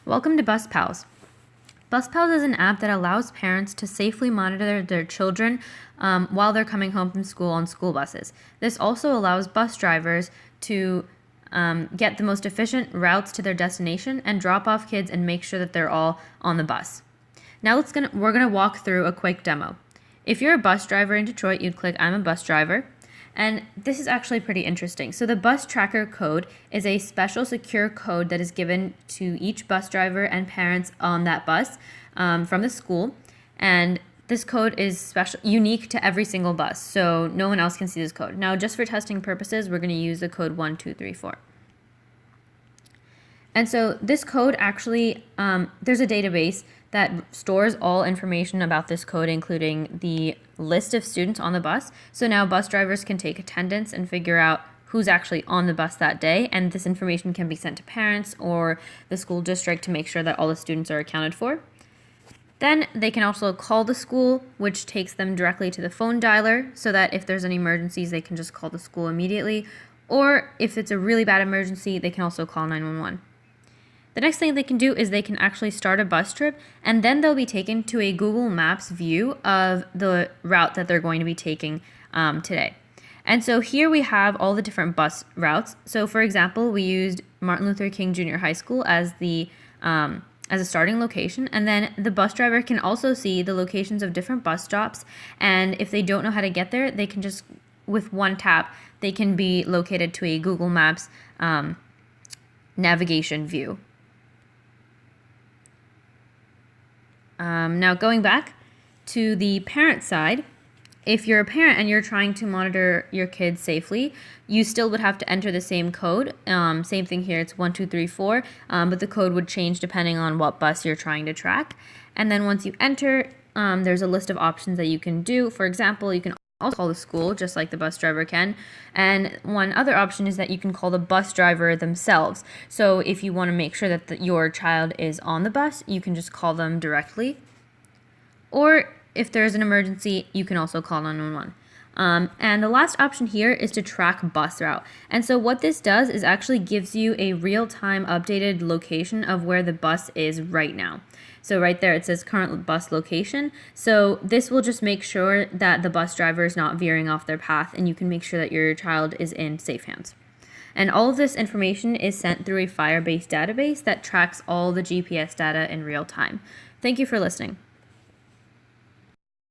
Welcome to BusPals. BusPals is an app that allows parents to safely monitor their children while they're coming home from school on school buses. This also allows bus drivers to get the most efficient routes to their destination and drop off kids and make sure that they're all on the bus. Now we're gonna walk through a quick demo. If you're a bus driver in Detroit, you'd click I'm a bus driver. And this is actually pretty interesting. So the bus tracker code is a special secure code that is given to each bus driver and parents on that bus from the school. And this code is unique to every single bus, so no one else can see this code. Now, just for testing purposes, we're going to use the code 1234. And so this code actually, there's a database that stores all information about this code, including the list of students on the bus. So now bus drivers can take attendance and figure out who's actually on the bus that day, and this information can be sent to parents or the school district to make sure that all the students are accounted for. Then they can also call the school, which takes them directly to the phone dialer, so that if there's any emergencies, they can just call the school immediately. Or if it's a really bad emergency, they can also call 911. The next thing they can do is they can actually start a bus trip, and then they'll be taken to a Google Maps view of the route that they're going to be taking today. And so here we have all the different bus routes. So for example, we used Martin Luther King Jr. High School as a starting location, and then the bus driver can also see the locations of different bus stops, and if they don't know how to get there, they can just, with one tap, they can be located to a Google Maps navigation view. Now going back to the parent side, if you're a parent and you're trying to monitor your kids safely, you still would have to enter the same code. Same thing here, it's 1234, but the code would change depending on what bus you're trying to track. And then once you enter, there's a list of options that you can do. For example, you can also call the school, just like the bus driver can. And one other option is that you can call the bus driver themselves. So if you want to make sure that your child is on the bus, you can just call them directly. Or if there's an emergency, you can also call 911. And the last option here is to track bus route. And so what this does is actually gives you a real-time updated location of where the bus is right now. So right there it says current bus location. So this will just make sure that the bus driver is not veering off their path, and you can make sure that your child is in safe hands. And all of this information is sent through a Firebase database that tracks all the GPS data in real time. Thank you for listening.